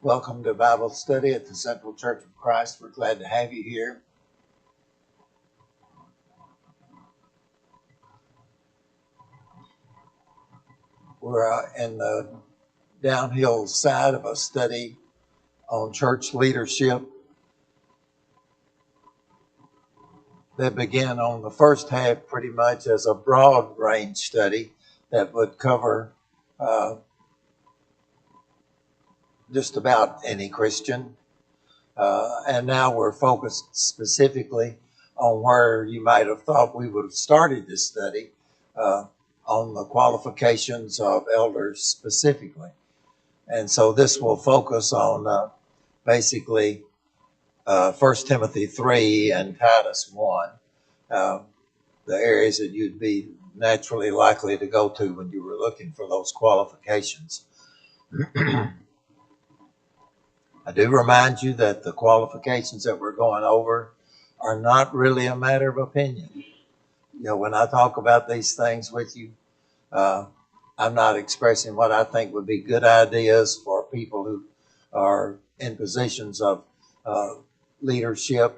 Welcome to Bible study at the Central Church of Christ. We're glad to have you here. We're in the downhill side of a study on church leadership that began on the first half pretty much as a broad range study that would cover just about any Christian. And now we're focused specifically on where you might have thought we would have started this study, on the qualifications of elders specifically. And so this will focus on basically 1 Timothy 3 and Titus 1, the areas that you'd be naturally likely to go to when you were looking for those qualifications. I do remind you that the qualifications that we're going over are not really a matter of opinion. You know, when I talk about these things with you, I'm not expressing what I think would be good ideas for people who are in positions of leadership,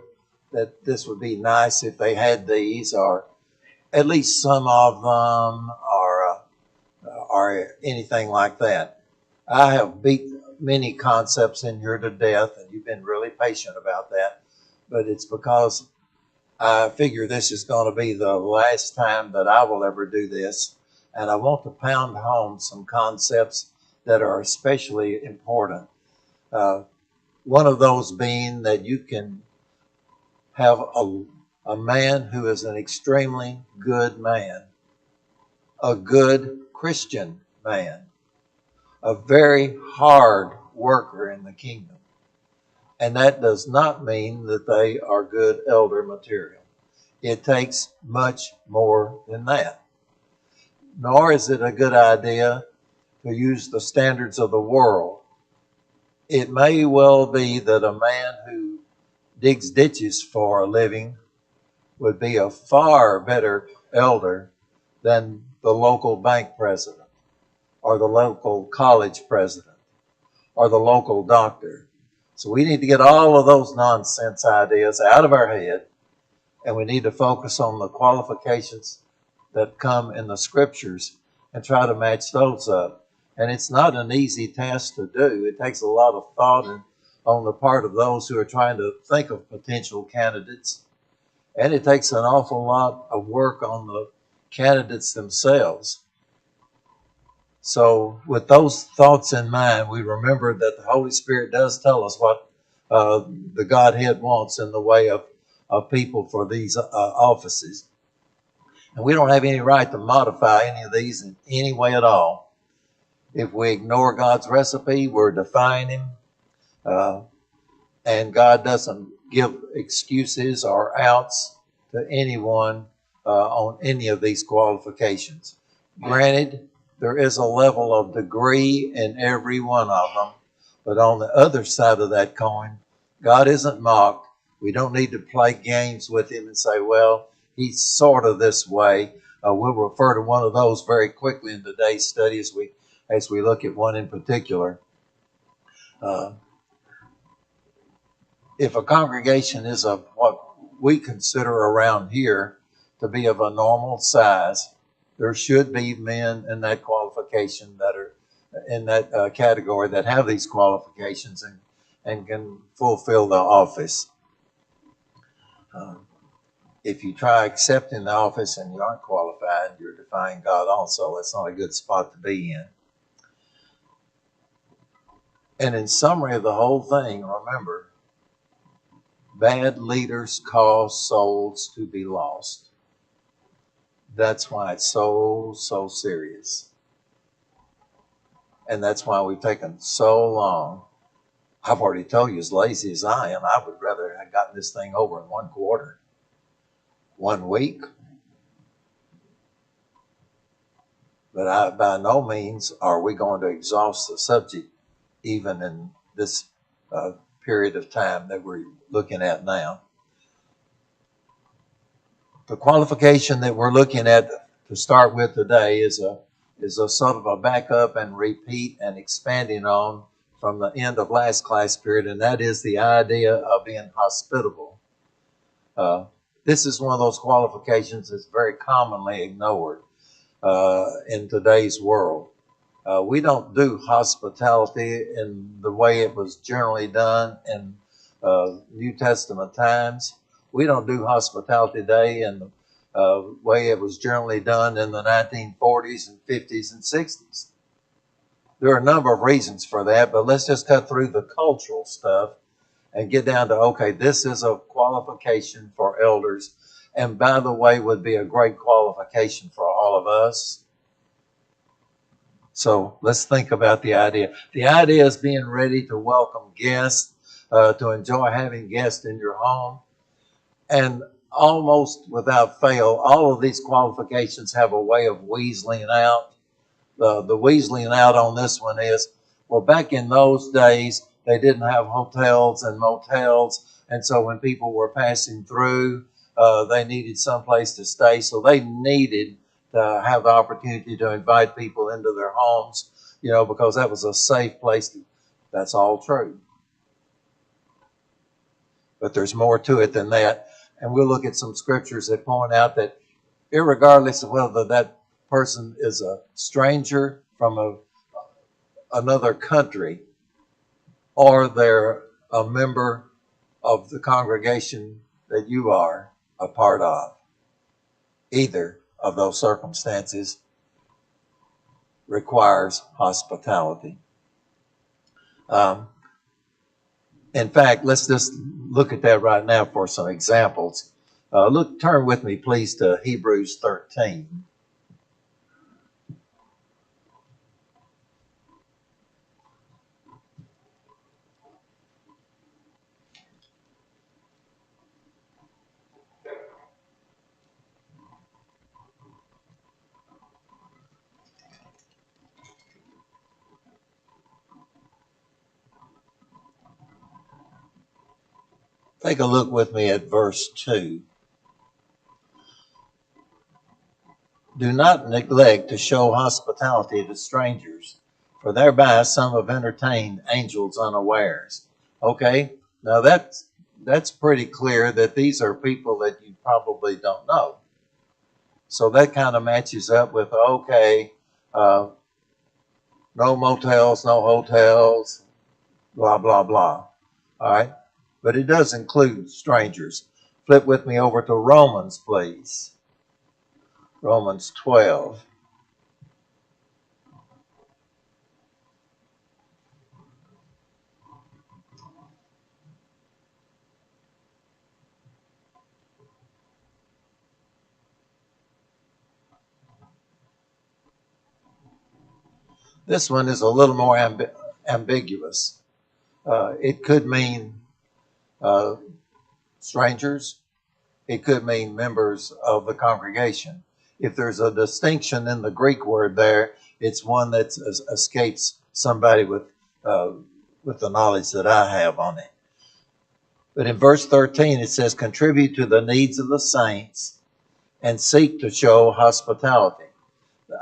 that this would be nice if they had these, or at least some of them, or anything like that. I have beat many concepts in here to death, and you've been really patient about that, but it's because I figure this is going to be the last time that I will ever do this, and I want to pound home some concepts that are especially important. One of those being that you can have a man who is an extremely good man, a good Christian man, a very hard worker in the kingdom. And that does not mean that they are good elder material. It takes much more than that. Nor is it a good idea to use the standards of the world. It may well be that a man who digs ditches for a living would be a far better elder than the local bank president, or the local college president, or the local doctor. So we need to get all of those nonsense ideas out of our head, and we need to focus on the qualifications that come in the scriptures and try to match those up. And it's not an easy task to do. It takes a lot of thought on the part of those who are trying to think of potential candidates. And it takes an awful lot of work on the candidates themselves. So with those thoughts in mind, we remember that the Holy Spirit does tell us what the Godhead wants in the way of people for these offices. And we don't have any right to modify any of these in any way at all. If we ignore God's recipe, we're defying Him. And God doesn't give excuses or outs to anyone on any of these qualifications. Granted, there is a level of degree in every one of them, but on the other side of that coin, God isn't mocked. We don't need to play games with Him and say, well, He's sort of this way. We'll refer to one of those very quickly in today's study as we look at one in particular. If a congregation is of what we consider around here to be of a normal size, there should be men in that qualification that are in that category that have these qualifications and can fulfill the office. If you try accepting the office and you aren't qualified, you're defying God also. That's not a good spot to be in. And in summary of the whole thing, remember, bad leaders cause souls to be lost. That's why it's so serious. And that's why we've taken so long. I've already told you, as lazy as I am, I would rather have gotten this thing over in 1 quarter. 1 week. But by no means are we going to exhaust the subject even in this period of time that we're looking at now. The qualification that we're looking at to start with today is a sort of a backup and repeat and expanding on from the end of last class period, and that is the idea of being hospitable. Uh, this is one of those qualifications that's very commonly ignored in today's world. We don't do hospitality in the way it was generally done in New Testament times. We don't do hospitality today in the way it was generally done in the 1940s and 50s and 60s. There are a number of reasons for that, but let's just cut through the cultural stuff and get down to, okay, this is a qualification for elders, and by the way, would be a great qualification for all of us. So let's think about the idea. The idea is being ready to welcome guests, to enjoy having guests in your home. And almost without fail, all of these qualifications have a way of weaseling out. The weaseling out on this one is, well, back in those days, they didn't have hotels and motels. And so when people were passing through, they needed someplace to stay. So they needed to have the opportunity to invite people into their homes, because that was a safe place. That's all true. But there's more to it than that. And we'll look at some scriptures that point out that irregardless of whether that person is a stranger from another country or they're a member of the congregation that you are a part of, either of those circumstances requires hospitality. In fact, let's just look at that right now for some examples. Turn with me, please, to Hebrews 13. Take a look with me at verse 2. Do not neglect to show hospitality to strangers, for thereby some have entertained angels unawares. Okay, now that's pretty clear that these are people that you probably don't know. So that kind of matches up with, okay, no motels, no hotels, blah, blah, blah. All right, but it does include strangers. Flip with me over to Romans, please. Romans 12. This one is a little more ambiguous. It could mean uh, strangers. It could mean members of the congregation. If there's a distinction in the Greek word there, it's one that escapes somebody with the knowledge that I have on it. But in verse 13, it says, contribute to the needs of the saints and seek to show hospitality.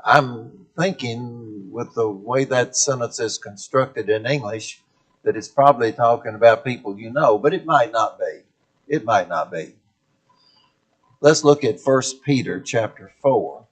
I'm thinking with the way that sentence is constructed in English that it's probably talking about people you know, but it might not be. It might not be. Let's look at 1 Peter chapter 4.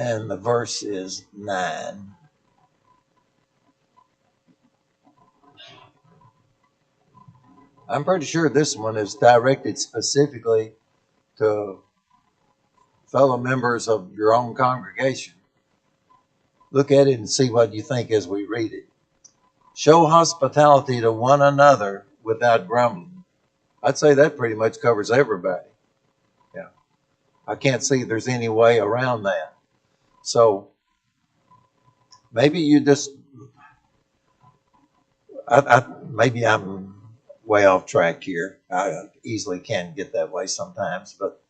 And the verse is 9. I'm pretty sure this one is directed specifically to fellow members of your own congregation. Look at it and see what you think as we read it. Show hospitality to one another without grumbling. I'd say that pretty much covers everybody. Yeah. I can't see there's any way around that. So maybe you just, maybe I'm way off track here. I easily can get that way sometimes, but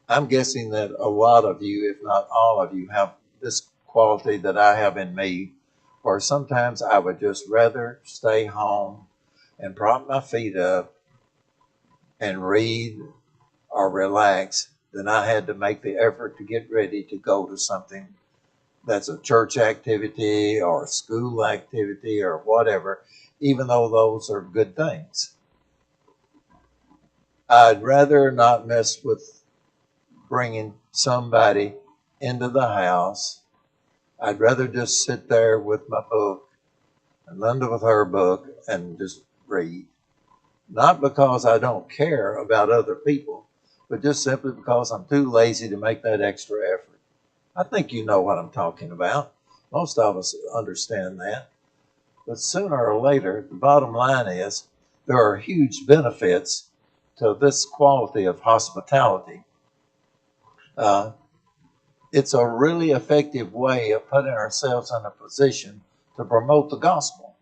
I'm guessing that a lot of you, if not all of you, have this quality that I have in me, or sometimes I would just rather stay home and prop my feet up and read or relax than I had to make the effort to get ready to go to something that's a church activity or a school activity or whatever, even though those are good things. I'd rather not mess with bringing somebody into the house. I'd rather just sit there with my book and Linda with her book and just read. Not because I don't care about other people, but just simply because I'm too lazy to make that extra effort. I think you know what I'm talking about. Most of us understand that. But sooner or later, the bottom line is there are huge benefits to this quality of hospitality. Uh, it's a really effective way of putting ourselves in a position to promote the gospel,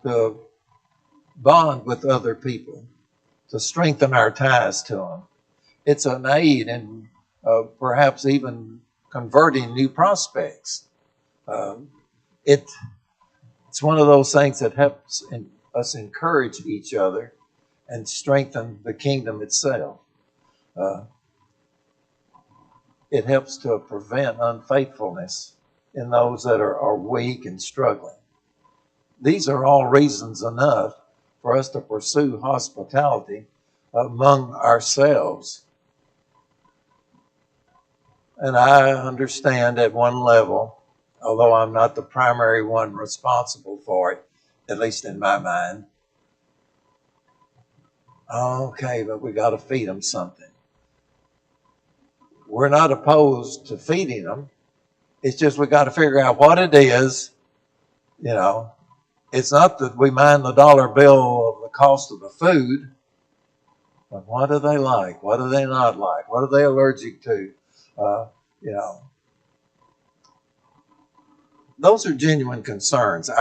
to bond with other people, to strengthen our ties to them. It's an aid in perhaps even converting new prospects. Um, it, it's one of those things that helps us encourage each other and strengthen the kingdom itself. Uh, it helps to prevent unfaithfulness in those that are weak and struggling. These are all reasons enough for us to pursue hospitality among ourselves. And I understand at one level, although I'm not the primary one responsible for it, at least in my mind, okay, but we got to feed them something. We're not opposed to feeding them. It's just we got to figure out what it is. You know, it's not that we mind the dollar bill of the cost of the food, but what do they like? What do they not like? What are they allergic to? Uh, you know, those are genuine concerns.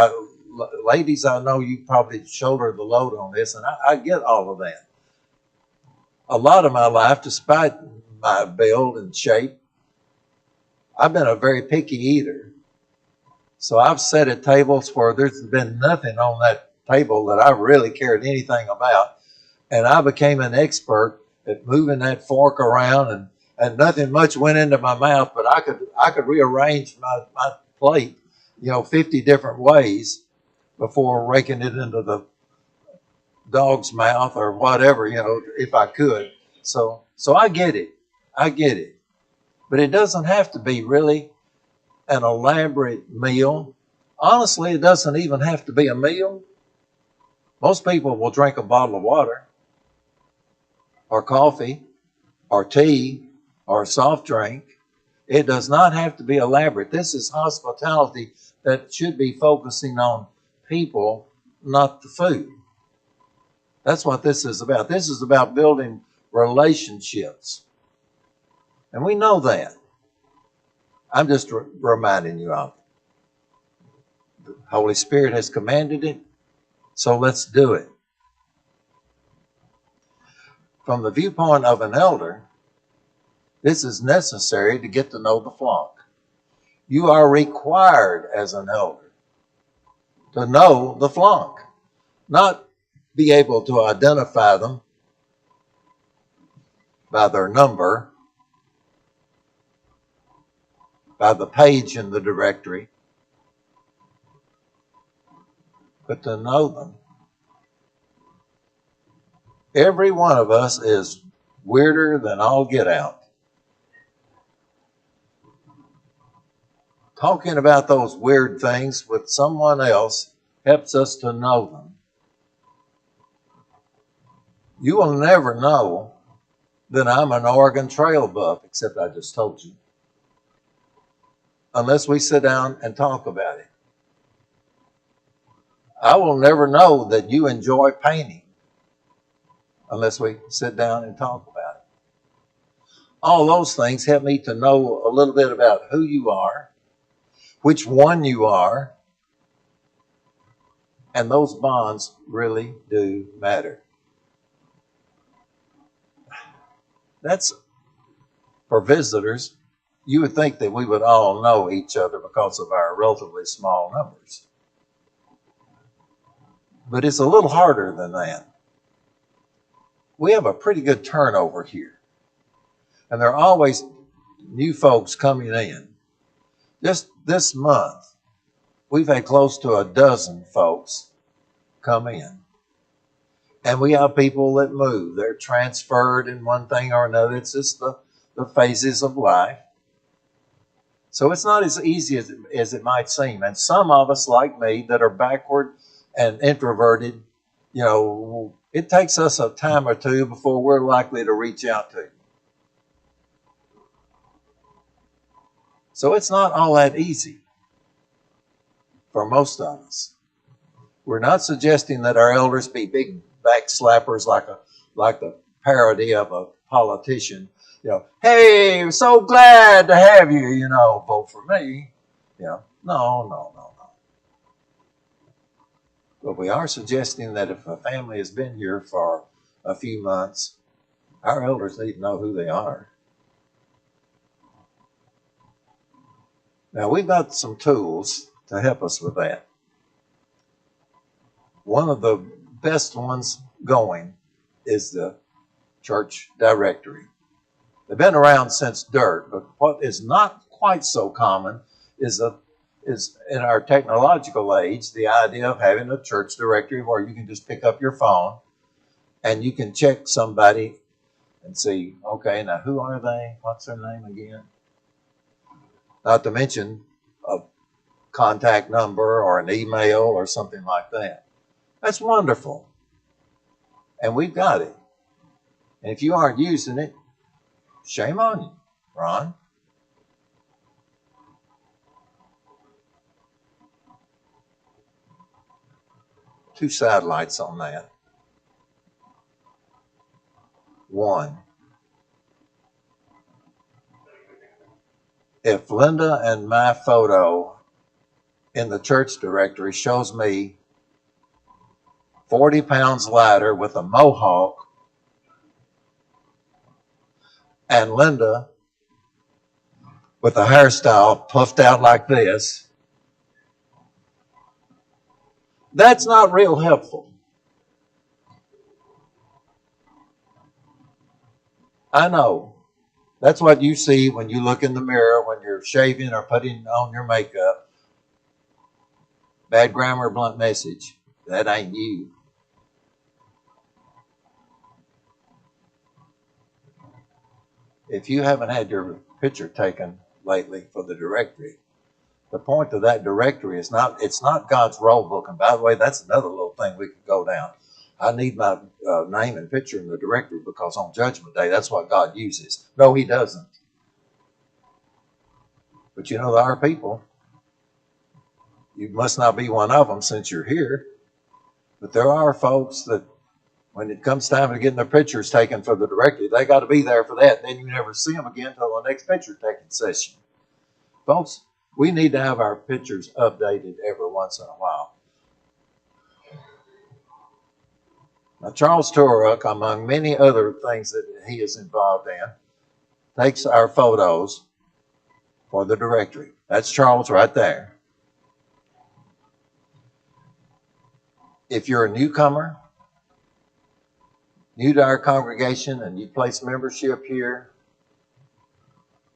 Ladies, I know you probably shoulder the load on this, and I get all of that. A lot of my life, despite my build and shape, I've been a very picky eater. So I've sat at tables where there's been nothing on that table that I really cared anything about. And I became an expert at moving that fork around, and nothing much went into my mouth, but I could rearrange my plate, 50 different ways before raking it into the dog's mouth or whatever, if I could. So I get it. I get it. But it doesn't have to be really an elaborate meal. Honestly, it doesn't even have to be a meal. Most people will drink a bottle of water or coffee or tea or a soft drink. It does not have to be elaborate. This is hospitality that should be focusing on people, not the food. That's what this is about. This is about building relationships. And we know that. I'm just reminding you of it. The Holy Spirit has commanded it, so let's do it. From the viewpoint of an elder, this is necessary to get to know the flock. You are required as an elder to know the flock, not be able to identify them by their number, by the page in the directory, but to know them. Every one of us is weirder than all get out. Talking about those weird things with someone else helps us to know them. You will never know that I'm an Oregon Trail buff, except I just told you, unless we sit down and talk about it. I will never know that you enjoy painting unless we sit down and talk about it. All those things help me to know a little bit about who you are, which one you are, and those bonds really do matter. That's for visitors. You would think that we would all know each other because of our relatively small numbers. But it's a little harder than that. We have a pretty good turnover here. And there are always new folks coming in. Just this month, we've had close to a dozen folks come in. And we have people that move. They're transferred in one thing or another. It's just the phases of life. So it's not as easy as it might seem. And some of us, like me, that are backward and introverted, it takes us a time or two before we're likely to reach out to you. So it's not all that easy for most of us. We're not suggesting that our elders be big backslappers like the parody of a politician. Hey, so glad to have you, vote for me. No. But we are suggesting that if a family has been here for a few months, our elders need to know who they are. Now, we've got some tools to help us with that. One of the best ones going is the church directory. They've been around since dirt, but what is not quite so common is in our technological age, the idea of having a church directory where you can just pick up your phone and you can check somebody and see, okay, now who are they? What's their name again? Not to mention a contact number or an email or something like that. That's wonderful. And we've got it. And if you aren't using it, shame on you, Ron. Two sidelights on that. One, if Linda and my photo in the church directory shows me 40 pounds lighter with a mohawk, and Linda with a hairstyle puffed out like this, that's not real helpful. I know. That's what you see when you look in the mirror when you're shaving or putting on your makeup. Bad grammar, blunt message. That ain't you. If you haven't had your picture taken lately for the directory, the point of that directory is it's not God's roll book. And by the way, that's another little thing we could go down. I need my name and picture in the directory because on Judgment Day, that's what God uses. No, he doesn't. But there are people. You must not be one of them since you're here. But there are folks that when it comes time to getting their pictures taken for the directory, they got to be there for that. And then you never see them again until the next picture taking session. Folks, we need to have our pictures updated every once in a while. Now, Charles Turek, among many other things that he is involved in, takes our photos for the directory. That's Charles right there. If you're a newcomer, new to our congregation, and you place membership here,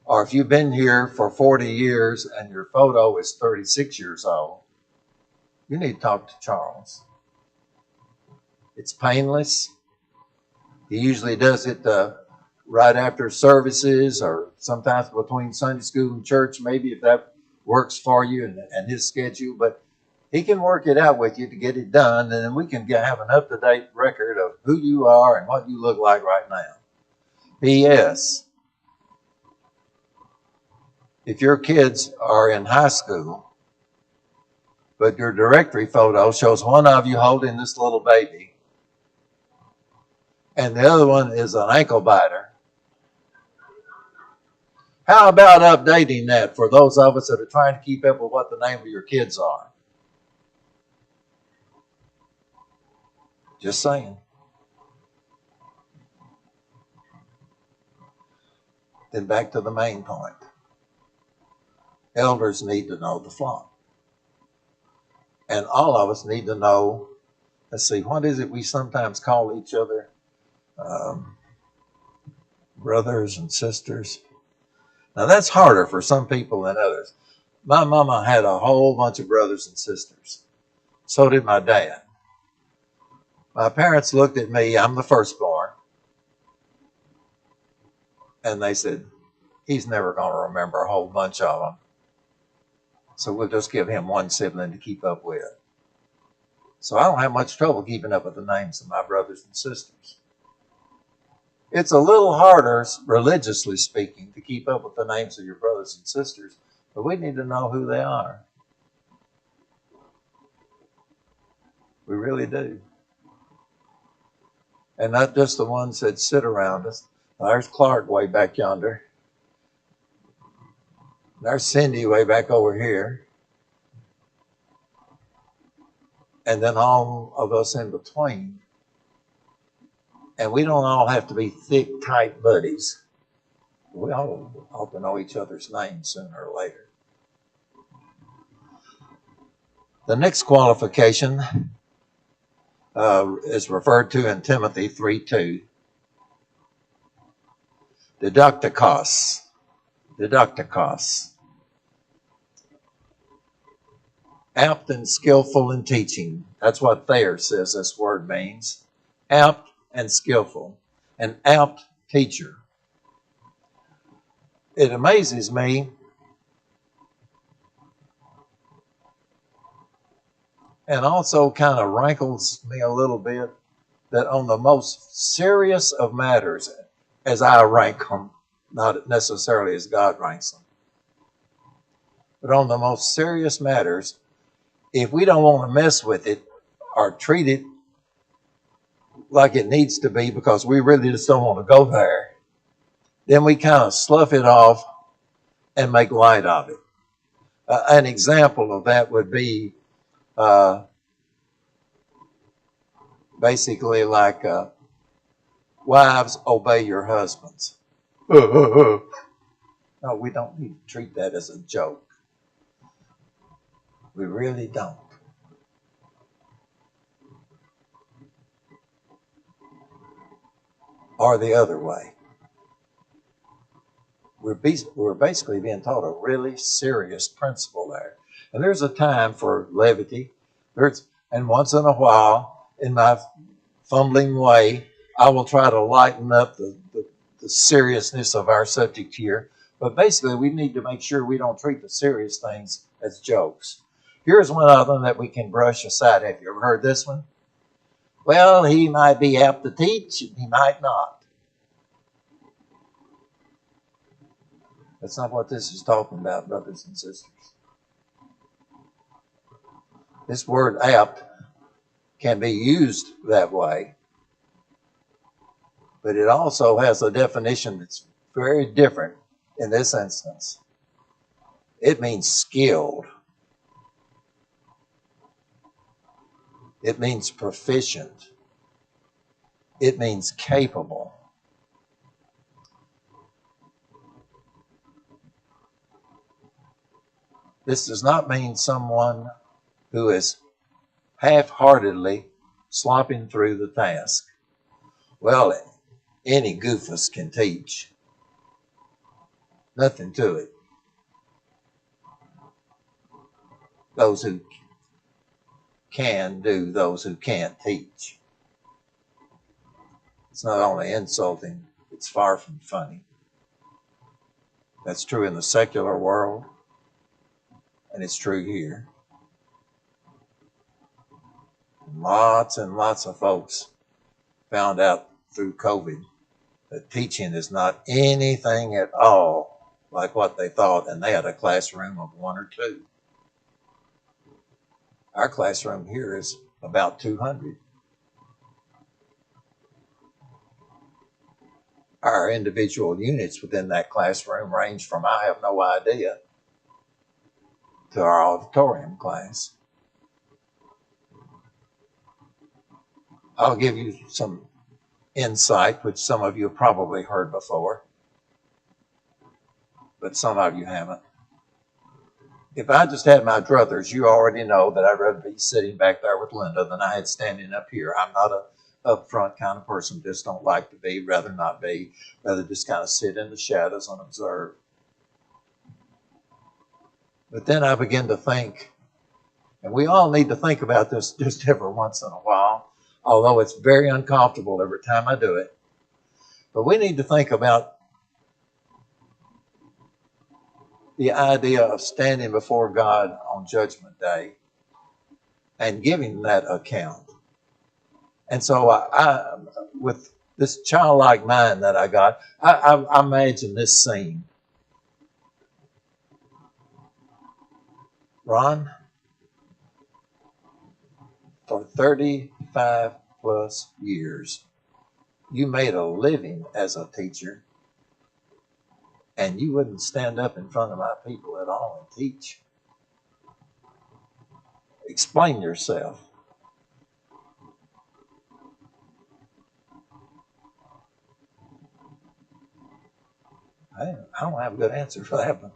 or if you've been here for 40 years and your photo is 36 years old, you need to talk to Charles. It's painless. He usually does it right after services or sometimes between Sunday school and church, maybe if that works for you and his schedule. But he can work it out with you to get it done, and then we can have an up-to-date record of who you are and what you look like right now. P.S. If your kids are in high school, but your directory photo shows one of you holding this little baby, and the other one is an ankle biter, how about updating that for those of us that are trying to keep up with what the name of your kids are? Just saying. Then back to the main point. Elders need to know the flock. And all of us need to know, let's see, what is it we sometimes call each other? Brothers and sisters. Now that's harder for some people than others. My mama had a whole bunch of brothers and sisters. So did my dad. My parents looked at me, I'm the firstborn, and they said, he's never going to remember a whole bunch of them. So we'll just give him one sibling to keep up with. So I don't have much trouble keeping up with the names of my brothers and sisters. It's a little harder, religiously speaking, to keep up with the names of your brothers and sisters, but we need to know who they are. We really do. And not just the ones that sit around us. There's Clark way back yonder. There's Cindy way back over here. And then all of us in between. And we don't all have to be thick, tight buddies. We all ought to know each other's names sooner or later. The next qualification is referred to in Timothy 3:2. Didaktikos. Didaktikos. Apt and skillful in teaching. That's what Thayer says this word means. Apt and skillful. An apt teacher. It amazes me and also kind of rankles me a little bit that on the most serious of matters, as I rank them, not necessarily as God ranks them, but on the most serious matters, if we don't want to mess with it or treat it like it needs to be because we really just don't want to go there, then we kind of slough it off and make light of it. An example of that would be basically like wives, obey your husbands. No, we don't need to treat that as a joke. We really don't. Or the other way. We're basically being taught a really serious principle there. And there's a time for levity. And once in a while, in my fumbling way, I will try to lighten up the seriousness of our subject here. But basically, we need to make sure we don't treat the serious things as jokes. Here's one of them that we can brush aside. Have you ever heard this one? Well, he might be apt to teach, and he might not. That's not what this is talking about, brothers and sisters. This word apt can be used that way, but it also has a definition that's very different in this instance. It means skilled. It means proficient. It means capable. This does not mean someone who is half-heartedly slopping through the task. Well, any goofus can teach. Nothing to it. Those who can do, those who can't teach. It's not only insulting, it's far from funny. That's true in the secular world, and it's true here. Lots and lots of folks found out through COVID that teaching is not anything at all like what they thought, and they had a classroom of 1 or 2. Our classroom here is about 200. Our individual units within that classroom range from I have no idea to our auditorium class. I'll give you some insight, which some of you have probably heard before. but some of you haven't. If I just had my druthers, you already know that I'd rather be sitting back there with Linda than I had standing up here. I'm not a upfront kind of person. Just don't like to be, rather not be, rather just kind of sit in the shadows and observe. But then I begin to think, and we all need to think about this just every once in a while, although it's very uncomfortable every time I do it. But we need to think about the idea of standing before God on Judgment Day and giving that account. And so I with this childlike mind that I got, I imagine this scene. Ron, for 35 plus years, you made a living as a teacher, and you wouldn't stand up in front of my people at all and teach. Explain yourself. I don't have a good answer for that one.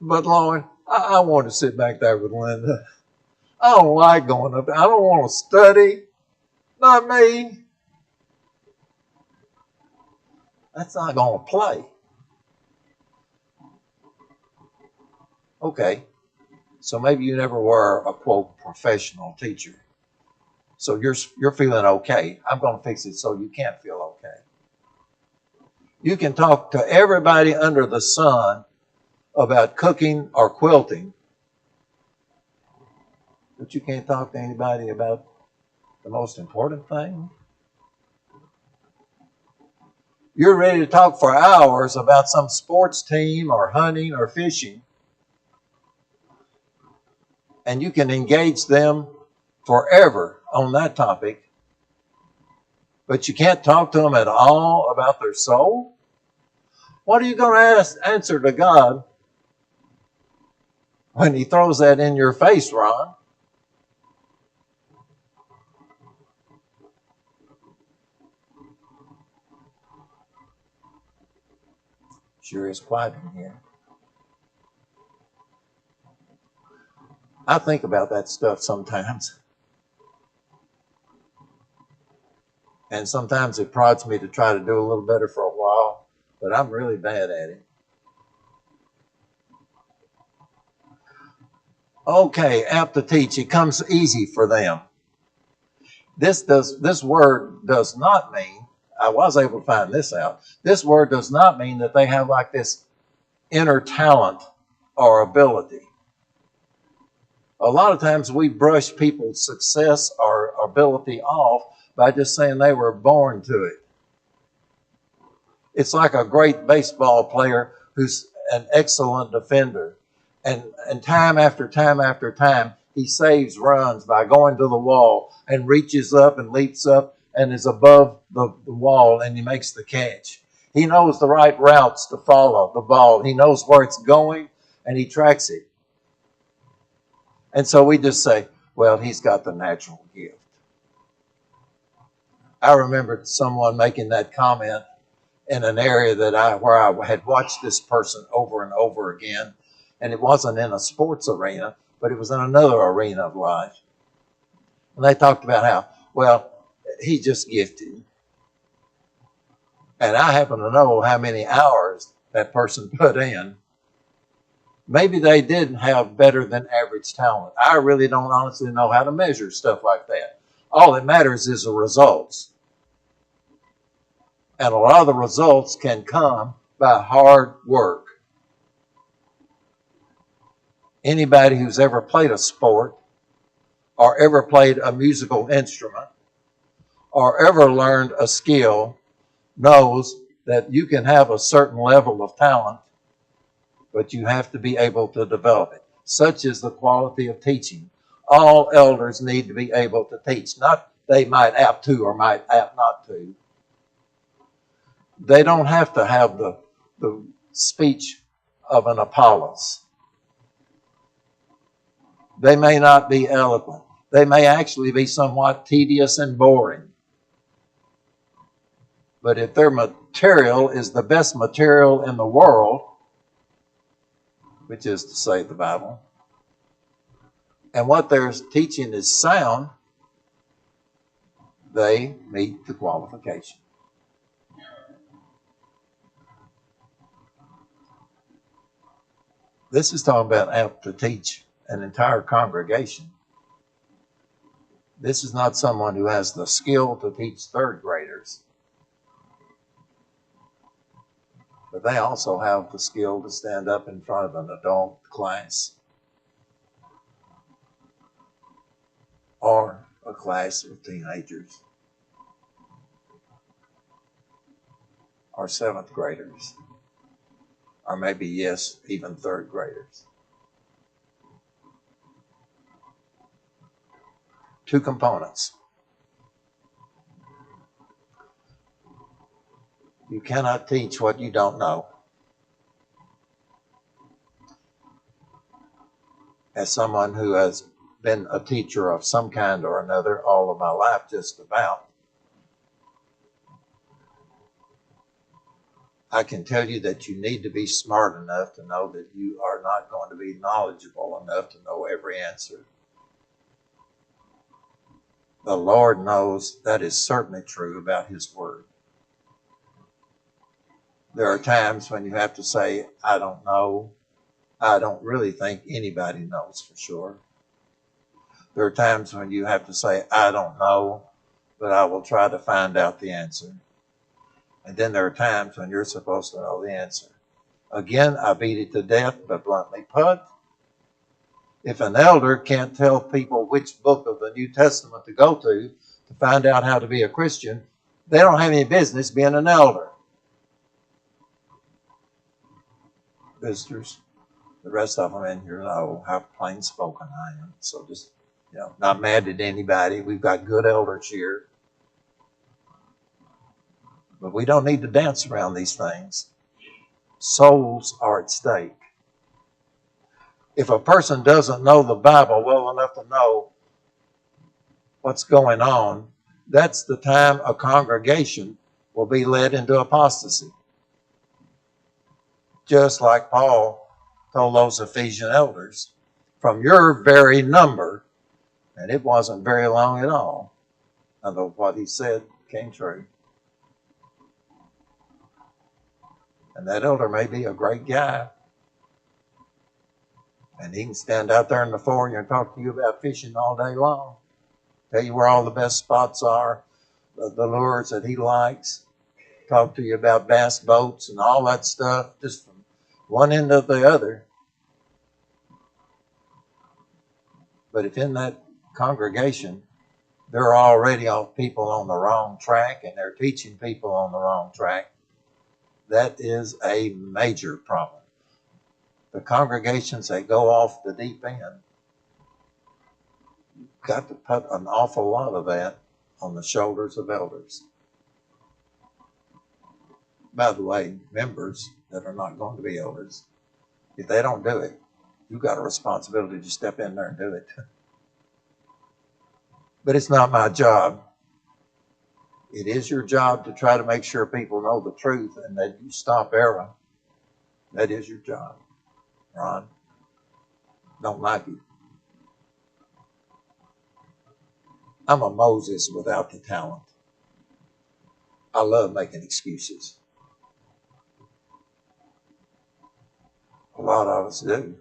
But Lord, I want to sit back there with Linda. I don't like going up there. I don't want to study. Not me. That's not going to play. Okay, so maybe you never were a, quote, professional teacher. So you're feeling okay. I'm going to fix it so you can't feel okay. You can talk to everybody under the sun about cooking or quilting, but you can't talk to anybody about the most important thing. You're ready to talk for hours about some sports team or hunting or fishing, and you can engage them forever on that topic, but you can't talk to them at all about their soul? What are you going to answer to God when he throws that in your face, Ron? Sure is quiet in here. I think about that stuff sometimes. And sometimes it prods me to try to do a little better for a while, but I'm really bad at it. Okay, apt to teach. It comes easy for them. This word does not mean, I was able to find this out, this word does not mean that they have like this inner talent or ability. A lot of times we brush people's success or ability off by just saying they were born to it. It's like a great baseball player who's an excellent defender. And time after time after time, he saves runs by going to the wall and reaches up and leaps up and is above the wall and he makes the catch. He knows the right routes to follow the ball. He knows where it's going and he tracks it. And so we just say, well, he's got the natural gift. I remember someone making that comment in an area where I had watched this person over and over again. And it wasn't in a sports arena, but it was in another arena of life. And they talked about how, well, he just gifted. And I happen to know how many hours that person put in. Maybe they didn't have better than average talent. I really don't honestly know how to measure stuff like that. All that matters is the results. And a lot of the results can come by hard work. Anybody who's ever played a sport or ever played a musical instrument or ever learned a skill knows that you can have a certain level of talent, but you have to be able to develop it. Such is the quality of teaching. All elders need to be able to teach. Not they might apt to or might apt not to. They don't have to have the speech of an Apollos. They may not be eloquent. They may actually be somewhat tedious and boring. But if their material is the best material in the world, which is to say the Bible, and what they're teaching is sound, they meet the qualification. This is talking about apt to teach an entire congregation. This is not someone who has the skill to teach third graders, but they also have the skill to stand up in front of an adult class or a class of teenagers or seventh graders, or maybe, yes, even third graders. Two components. You cannot teach what you don't know. As someone who has been a teacher of some kind or another all of my life, just about, I can tell you that you need to be smart enough to know that you are not going to be knowledgeable enough to know every answer. The Lord knows that is certainly true about His Word. There are times when you have to say, I don't know. I don't really think anybody knows for sure. There are times when you have to say, I don't know, but I will try to find out the answer. And then there are times when you're supposed to know the answer. Again, I beat it to death, but bluntly put, if an elder can't tell people which book of the New Testament to go to find out how to be a Christian, they don't have any business being an elder. Visitors, the rest of them in here know how plain spoken I am. So just, not mad at anybody. We've got good elders here. But we don't need to dance around these things. Souls are at stake. If a person doesn't know the Bible well enough to know what's going on, that's the time a congregation will be led into apostasy. Just like Paul told those Ephesian elders, from your very number, and it wasn't very long at all, although what he said came true. And that elder may be a great guy, and he can stand out there in the foyer and talk to you about fishing all day long, tell you where all the best spots are, the lures that he likes, talk to you about bass boats and all that stuff, just from one end to the other. But if in that congregation there are already people on the wrong track and they're teaching people on the wrong track, that is a major problem. The congregations that go off the deep end, you've got to put an awful lot of that on the shoulders of elders. By the way, members that are not going to be elders, if they don't do it, you've got a responsibility to step in there and do it. But it's not my job. It is your job to try to make sure people know the truth and that you stop error. That is your job. Ron, don't like it. I'm a Moses without the talent. I love making excuses. A lot of us do.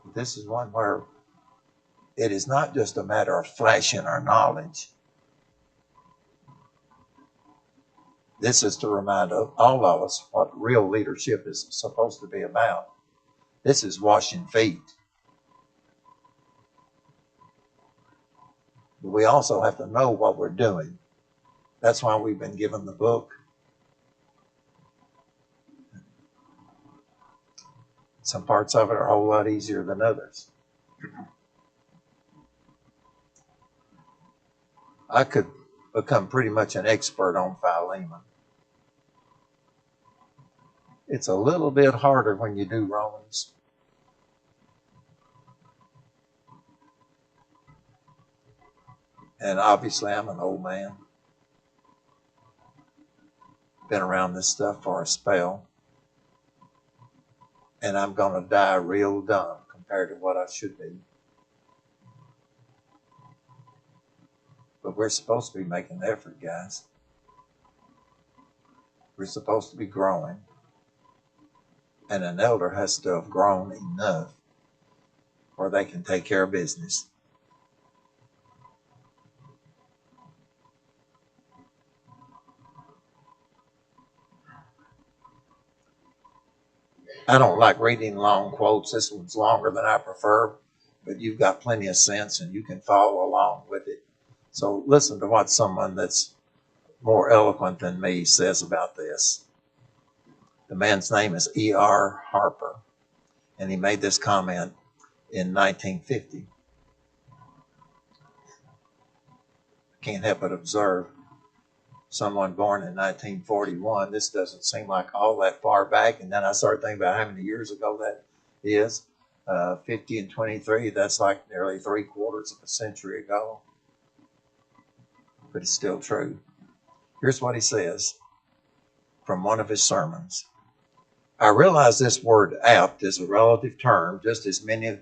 But this is one where it is not just a matter of flashing our knowledge. This is to remind all of us what real leadership is supposed to be about. This is washing feet. But we also have to know what we're doing. That's why we've been given the book. Some parts of it are a whole lot easier than others. I could become pretty much an expert on Philemon. It's a little bit harder when you do Romans. And obviously I'm an old man. Been around this stuff for a spell. and I'm going to die real dumb compared to what I should be. But we're supposed to be making an effort, guys. We're supposed to be growing. And an elder has to have grown enough where they can take care of business. I don't like reading long quotes. This one's longer than I prefer, but you've got plenty of sense and you can follow along with it. So listen to what someone that's more eloquent than me says about this. The man's name is E.R. Harper, and he made this comment in 1950. I can't help but observe someone born in 1941. This doesn't seem like all that far back. And then I started thinking about how many years ago that is. 50 and 23, that's like nearly 3/4 of a century ago. But it's still true. Here's what he says from one of his sermons. I realize this word apt is a relative term, just as many of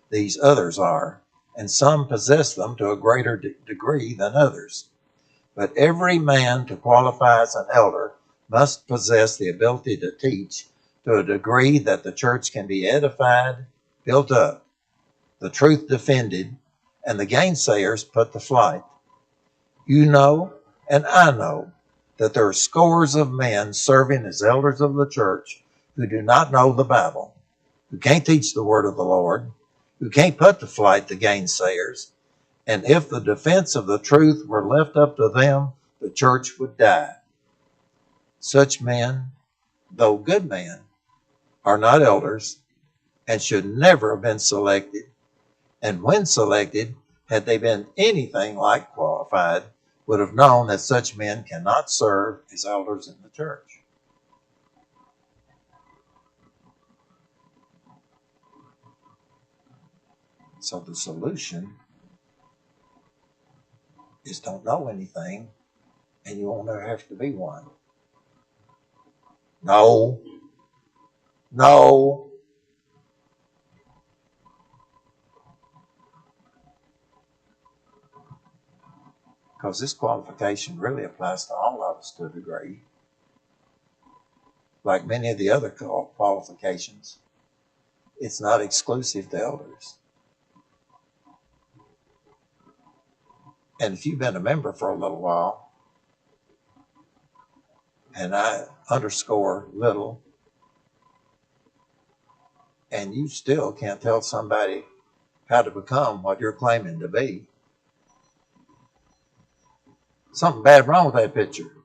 these others are, and some possess them to a greater degree than others. But every man to qualify as an elder must possess the ability to teach to a degree that the church can be edified, built up, the truth defended, and the gainsayers put to flight. You know, and I know, that there are scores of men serving as elders of the church who do not know the Bible, who can't teach the word of the Lord, who can't put to flight the gainsayers, and if the defense of the truth were left up to them, the church would die. Such men, though good men, are not elders and should never have been selected. And when selected, had they been anything like qualified, would have known that such men cannot serve as elders in the church. So the solution is don't know anything, and you won't ever have to be one. No. Because this qualification really applies to all of us to a degree. Like many of the other qualifications, it's not exclusive to elders. And if you've been a member for a little while, and I underscore little, and you still can't tell somebody how to become what you're claiming to be, something bad wrong with that picture.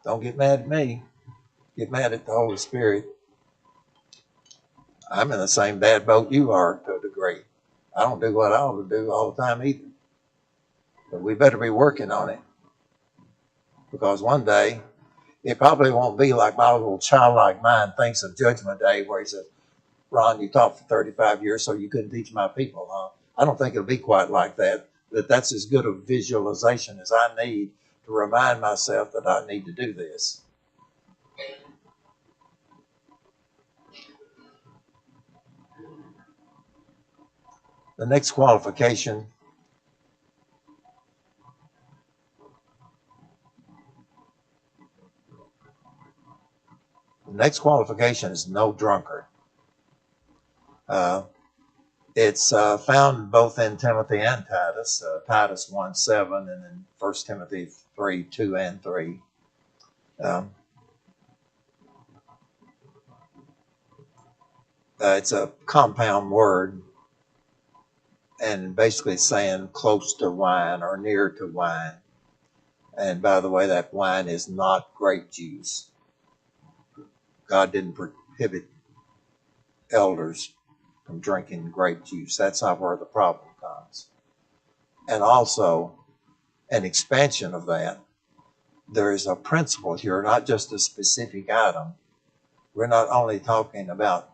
Don't get mad at me. Get mad at the Holy Spirit. I'm in the same bad boat you are to a degree. I don't do what I ought to do all the time either. But we better be working on it. Because one day, it probably won't be like my little childlike mind thinks of Judgment Day, where he says, Ron, you taught for 35 years, so you couldn't teach my people, huh? I don't think it'll be quite like that. But that's as good a visualization as I need to remind myself that I need to do this. The next qualification is no drunkard. It's found both in Timothy and Titus, Titus 1:7 and in 1 Timothy 3:2 and 3. It's a compound word and basically saying close to wine or near to wine. And by the way, that wine is not grape juice. God didn't prohibit elders from drinking grape juice. That's not where the problem comes. And also, an expansion of that, there is a principle here, not just a specific item. We're not only talking about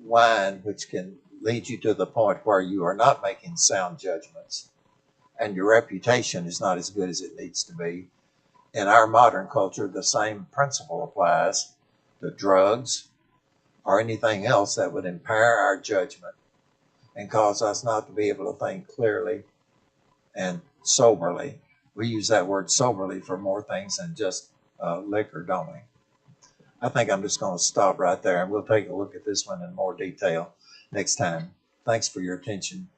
wine, which can leads you to the point where you are not making sound judgments and your reputation is not as good as it needs to be. In our modern culture, the same principle applies to drugs or anything else that would impair our judgment and cause us not to be able to think clearly and soberly. We use that word soberly for more things than just liquor, don't we? I think I'm just going to stop right there and we'll take a look at this one in more detail next time. Thanks for your attention.